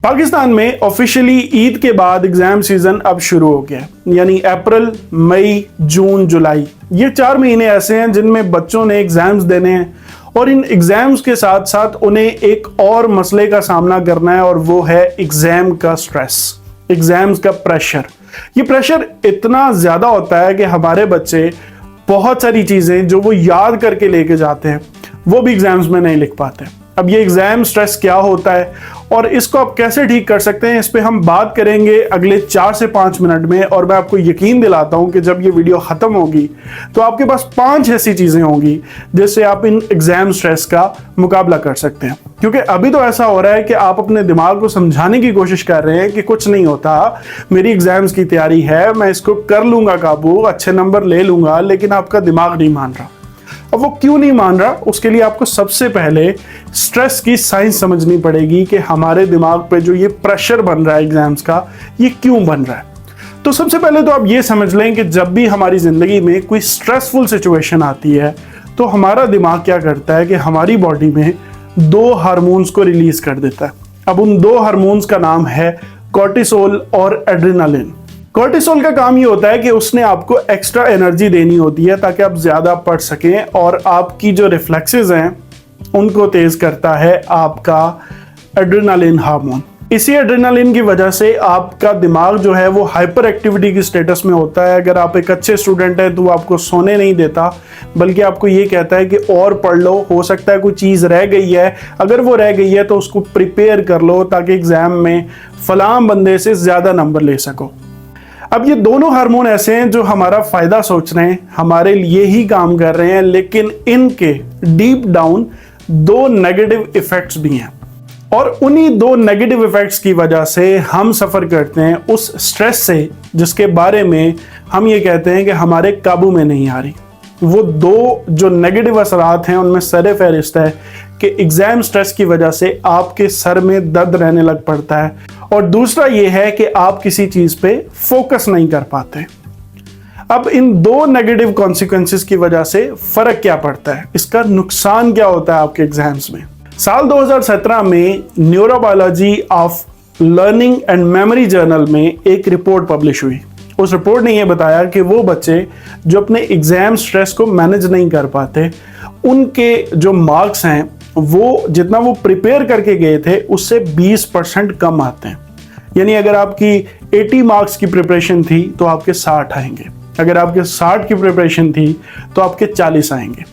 पाकिस्तान में ऑफिशियली ईद के बाद एग्जाम सीजन अब शुरू हो गया, यानी अप्रैल, मई, जून, जुलाई, ये 4 महीने ऐसे हैं जिनमें बच्चों ने एग्जाम्स देने हैं और इन एग्जाम्स के साथ साथ उन्हें एक और मसले का सामना करना है और वो है एग्जाम का स्ट्रेस, एग्जाम्स का प्रेशर। ये प्रेशर इतना ज्यादा होता है कि हमारे बच्चे बहुत सारी चीजें जो वो याद करके लेके जाते हैं वो भी एग्जाम्स में नहीं लिख पाते। अब ये एग्जाम स्ट्रेस क्या होता है और इसको आप कैसे ठीक कर सकते हैं, इस पे हम बात करेंगे अगले 4 से 5 मिनट में। और मैं आपको यकीन दिलाता हूं कि जब ये वीडियो खत्म होगी तो आपके पास 5 ऐसी चीजें होंगी जिससे आप इन एग्जाम स्ट्रेस का मुकाबला कर सकते हैं। क्योंकि अभी तो ऐसा हो रहा है कि आप अपने दिमाग को समझाने की कोशिश कर रहे हैं कि कुछ नहीं होता, मेरी एग्जाम्स की तैयारी है, मैं इसको कर लूंगा काबू, अच्छे नंबर ले लूंगा, लेकिन आपका दिमाग नहीं मान रहा। अब वो क्यों नहीं मान रहा, उसके लिए आपको सबसे पहले स्ट्रेस की साइंस समझनी पड़ेगी कि हमारे दिमाग पे जो ये प्रेशर बन रहा है एग्जाम्स का, ये क्यों बन रहा है। तो सबसे पहले तो आप ये समझ लें कि जब भी हमारी जिंदगी में कोई स्ट्रेसफुल सिचुएशन आती है तो हमारा दिमाग क्या करता है कि हमारी बॉडी में 2 हार्मोन्स को रिलीज कर देता है। अब उन 2 हार्मोन्स का नाम है कॉर्टिसोल और एड्रेनालिन। कॉर्टिसोल का काम ये होता है कि उसने आपको एक्स्ट्रा एनर्जी देनी होती है ताकि आप ज्यादा पढ़ सकें, और आपकी जो रिफ्लेक्सेस हैं उनको तेज करता है आपका एड्रेनालिन हार्मोन। इसी एड्रेनालिन की वजह से आपका दिमाग जो है वो हाइपर एक्टिविटी की स्टेटस में होता है। अगर आप एक अच्छे स्टूडेंट हैं तो वो आपको सोने नहीं देता, बल्कि आपको ये कहता है कि और पढ़ लो, हो सकता है कोई चीज़ रह गई है, अगर वो रह गई है तो उसको प्रिपेयर कर लो ताकि एग्जाम में फलां बंदे से ज़्यादा नंबर ले सको। अब ये दोनों हार्मोन ऐसे हैं जो हमारा फायदा सोच रहे हैं, हमारे लिए ही काम कर रहे हैं, लेकिन इनके डीप डाउन 2 नेगेटिव इफेक्ट्स भी हैं। और उन्हीं 2 नेगेटिव इफेक्ट्स की वजह से हम सफर करते हैं उस स्ट्रेस से जिसके बारे में हम ये कहते हैं कि हमारे काबू में नहीं आ रही। वो 2 जो नेगेटिव असरात हैं उनमें सरे फहरिस्त है कि एग्जाम स्ट्रेस की वजह से आपके सर में दर्द रहने लग पड़ता है, और दूसरा ये है कि आप किसी चीज पे फोकस नहीं कर पाते। अब इन 2 नेगेटिव कॉन्सिक्वेंसेस की वजह से फर्क क्या पड़ता है, इसका नुकसान क्या होता है आपके एग्जाम्स में। साल 2017 में neurobiology of learning and memory journal में एक रिपोर्ट पब्लिश हुई। उस रिपोर्ट ने यह बताया कि वो बच्चे जो अपने एग्जाम स्ट्रेस को मैनेज नहीं कर पाते, उनके जो मार्क्स हैं वो जितना वो प्रिपेयर करके गए थे उससे 20% कम आते हैं। यानी अगर आपकी 80 मार्क्स की प्रिपरेशन थी तो आपके 60 आएंगे, अगर आपके 60 की प्रिपरेशन थी तो आपके 40 आएंगे।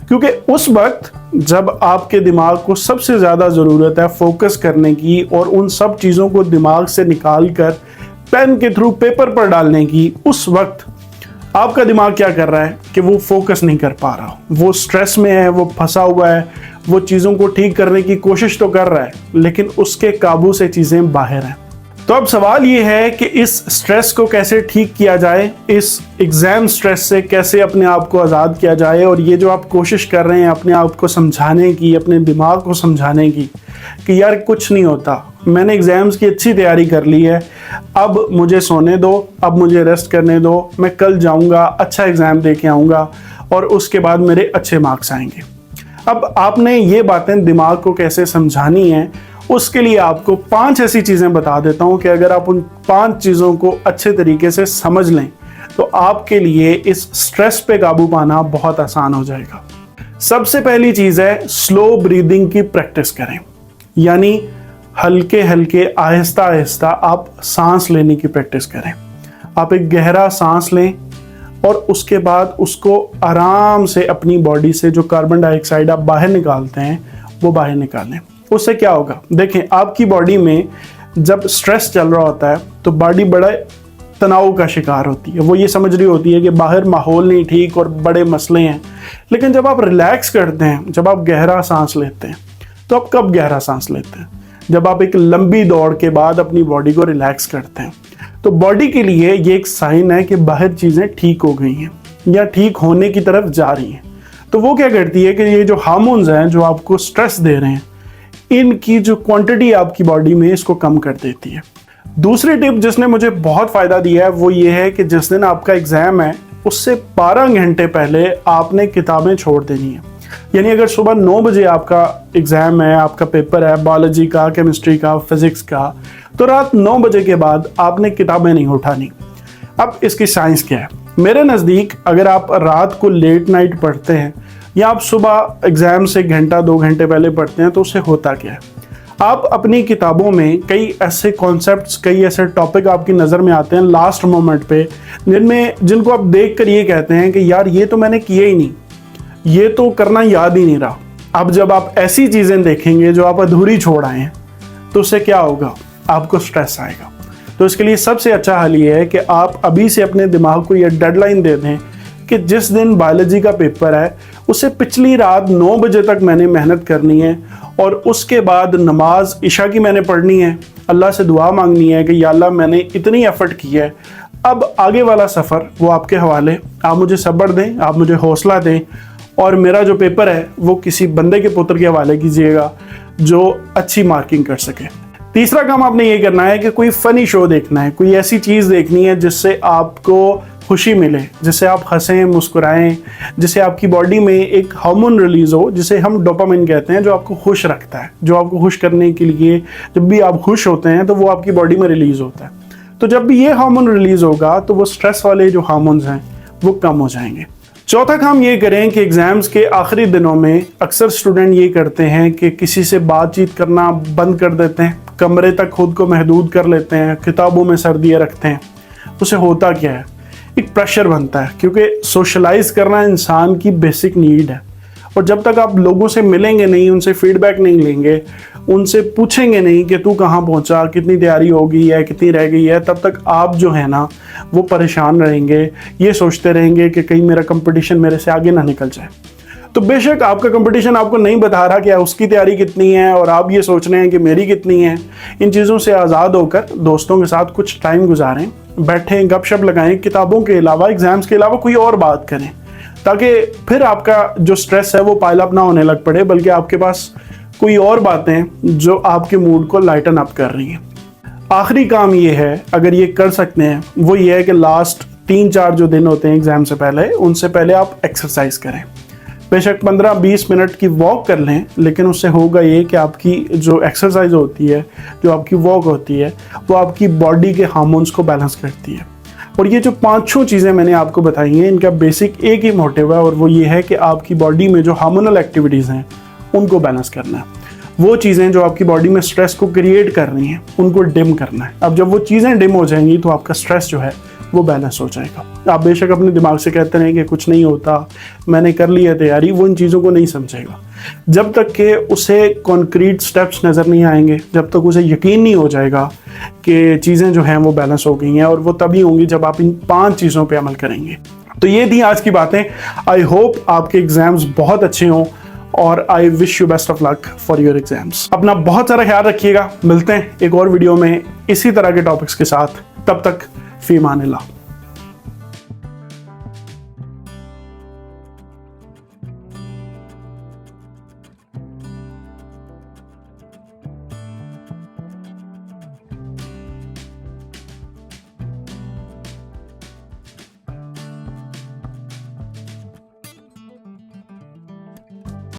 क्योंकि उस वक्त जब आपके दिमाग को सबसे ज़्यादा ज़रूरत है फोकस करने की और उन सब चीज़ों को दिमाग से निकाल कर पेन के थ्रू पेपर पर डालने की, उस वक्त आपका दिमाग क्या कर रहा है कि वो फोकस नहीं कर पा रहा, वो स्ट्रेस में है, वो फंसा हुआ है, वो चीज़ों को ठीक करने की कोशिश तो कर रहा है लेकिन उसके काबू से चीज़ें बाहर हैं। तो अब सवाल ये है कि इस स्ट्रेस को कैसे ठीक किया जाए, इस एग्जाम स्ट्रेस से कैसे अपने आप को आज़ाद किया जाए। और ये जो आप कोशिश कर रहे हैं अपने आप को समझाने की, अपने दिमाग को समझाने की कि यार कुछ नहीं होता, मैंने एग्जाम्स की अच्छी तैयारी कर ली है, अब मुझे सोने दो, अब मुझे रेस्ट करने दो, मैं कल जाऊंगा, अच्छा एग्जाम दे के आऊँगा और उसके बाद मेरे अच्छे मार्क्स आएंगे। अब आपने ये बातें दिमाग को कैसे समझानी है, उसके लिए आपको 5 ऐसी चीज़ें बता देता हूं कि अगर आप उन 5 चीज़ों को अच्छे तरीके से समझ लें तो आपके लिए इस स्ट्रेस पे काबू पाना बहुत आसान हो जाएगा। सबसे पहली चीज़ है स्लो ब्रीदिंग की प्रैक्टिस करें, यानी हल्के हल्के आहिस्ता आहिस्ता आप सांस लेने की प्रैक्टिस करें। आप एक गहरा सांस लें और उसके बाद उसको आराम से अपनी बॉडी से जो कार्बन डाइऑक्साइड आप बाहर निकालते हैं वो बाहर निकालें। उससे क्या होगा, देखें आपकी बॉडी में जब स्ट्रेस चल रहा होता है तो बॉडी बड़ा तनाव का शिकार होती है, वो ये समझ रही होती है कि बाहर माहौल नहीं ठीक और बड़े मसले हैं। लेकिन जब आप रिलैक्स करते हैं, जब आप गहरा सांस लेते हैं, तो आप कब गहरा सांस लेते हैं, जब आप एक लंबी दौड़ के बाद अपनी बॉडी को रिलैक्स करते हैं। तो बॉडी के लिए ये एक साइन है कि बाहर चीज़ें ठीक हो गई हैं या ठीक होने की तरफ जा रही हैं। तो वो क्या करती है कि ये जो हार्मोन्स हैं जो आपको स्ट्रेस दे रहे हैं, इनकी जो क्वांटिटी आपकी बॉडी में इसको कम कर देती है। दूसरी टिप जिसने मुझे बहुत फ़ायदा दिया है वो ये है कि जिस दिन आपका एग्ज़ाम है उससे 12 घंटे पहले आपने किताबें छोड़ देनी है। यानी अगर सुबह 9 बजे आपका एग्ज़ाम है, आपका पेपर है बायोलॉजी का, केमिस्ट्री का, फिज़िक्स का, तो रात 9 बजे के बाद आपने किताबें नहीं उठानी। अब इसकी साइंस क्या है? मेरे नज़दीक अगर आप रात को लेट नाइट पढ़ते हैं या आप सुबह एग्ज़ाम से घंटा 2 घंटे पहले पढ़ते हैं, तो उससे होता क्या है? आप अपनी किताबों में कई ऐसे कॉन्सेप्ट्स, कई ऐसे टॉपिक आपकी नज़र में आते हैं लास्ट मोमेंट पे, जिनको आप देख कर ये कहते हैं कि यार ये तो मैंने किया ही नहीं, ये तो करना याद ही नहीं रहा। अब जब आप ऐसी चीज़ें देखेंगे जो आप अधूरी छोड़ आए हैं, तो उससे क्या होगा? आपको स्ट्रेस आएगा। तो इसके लिए सबसे अच्छा हल ये है कि आप अभी से अपने दिमाग को ये डेडलाइन दे दें कि जिस दिन बायोलॉजी का पेपर है उससे पिछली रात 9 बजे तक मैंने मेहनत करनी है, और उसके बाद नमाज इशा की मैंने पढ़नी है, अल्लाह से दुआ मांगनी है कि या अल्लाह मैंने इतनी एफर्ट की है, अब आगे वाला सफ़र वो आपके हवाले। आप मुझे सब्र दें, आप मुझे हौसला दें, और मेरा जो पेपर है वो किसी बंदे के पुत्र के हवाले कीजिएगा जो अच्छी मार्किंग कर सके। तीसरा काम आपने ये करना है कि कोई फ़नी शो देखना है, कोई ऐसी चीज़ देखनी है जिससे आपको खुशी मिले, जिससे आप हंसें, मुस्कुराएं, जिससे आपकी बॉडी में एक हार्मोन रिलीज़ हो जिसे हम डोपामिन कहते हैं, जो आपको खुश रखता है, जो आपको खुश करने के लिए जब भी आप खुश होते हैं तो वो आपकी बॉडी में रिलीज़ होता है। तो जब भी ये हार्मोन रिलीज़ होगा तो वो स्ट्रेस वाले जो हार्मोन्स हैं वो कम हो जाएंगे। चौथा काम ये करें कि एग्ज़ाम्स के आखिरी दिनों में अक्सर स्टूडेंट ये करते हैं कि किसी से बातचीत करना बंद कर देते हैं, कमरे तक खुद को महदूद कर लेते हैं, किताबों में सर दिए रखते हैं। उससे होता क्या है? एक प्रेशर बनता है, क्योंकि सोशलाइज करना इंसान की बेसिक नीड है, और जब तक आप लोगों से मिलेंगे नहीं, उनसे फीडबैक नहीं लेंगे, उनसे पूछेंगे नहीं कि तू कहाँ पहुँचा, कितनी तैयारी हो गई है, कितनी रह गई है, तब तक आप जो है ना वो परेशान रहेंगे, ये सोचते रहेंगे कि कहीं मेरा कंपटीशन मेरे से आगे ना निकल जाए। तो बेशक आपका कंपटीशन आपको नहीं बता रहा कि उसकी तैयारी कितनी है और आप ये सोच रहे हैं कि मेरी कितनी है। इन चीज़ों से आज़ाद होकर दोस्तों के साथ कुछ टाइम गुजारें, बैठें, गपशप लगाएं, किताबों के अलावा, एग्ज़ाम्स के अलावा कोई और बात करें, ताकि फिर आपका जो स्ट्रेस है वो पाइल अप ना होने लग पड़े, बल्कि आपके पास कोई और बातें जो आपके मूड को लाइटन अप कर रही हैं। आखिरी काम ये है, अगर ये कर सकते हैं, वो ये है कि लास्ट 3-4 जो दिन होते हैं एग्ज़ाम से पहले, उनसे पहले आप एक्सरसाइज करें। बेशक 15-20 मिनट की वॉक कर लें, लेकिन उससे होगा ये कि आपकी जो एक्सरसाइज होती है, जो आपकी वॉक होती है, वो आपकी बॉडी के हार्मोन्स को बैलेंस करती है। और ये जो 5 चीज़ें मैंने आपको बताई हैं, इनका बेसिक एक ही मोटिव है, और वो ये है कि आपकी बॉडी में जो हार्मोनल एक्टिविटीज़ हैं उनको बैलेंस करना है। वो चीज़ें जो आपकी बॉडी में स्ट्रेस को क्रिएट कर रही हैं उनको डिम करना है। अब जब वो चीज़ें डिम हो जाएंगी तो आपका स्ट्रेस जो है वो बैलेंस हो जाएगा। आप बेशक अपने दिमाग से कहते रहें कि कुछ नहीं होता, मैंने कर ली है तैयारी, वो इन चीज़ों को नहीं समझेगा। जब तक कि उसे कॉन्क्रीट स्टेप्स नज़र नहीं आएंगे, जब तक उसे यकीन नहीं हो जाएगा कि चीज़ें जो हैं वो बैलेंस हो गई हैं, और वो तभी होंगी जब आप इन 5 चीज़ों पर अमल करेंगे। तो ये थी आज की बातें। आई होप आपके एग्ज़ाम्स बहुत अच्छे हों, और I wish you best of luck for your exams. अपना बहुत सारा ख्याल रखिएगा। मिलते हैं एक और वीडियो में इसी तरह के टॉपिक्स के साथ। तब तक फी अमान अल्लाह।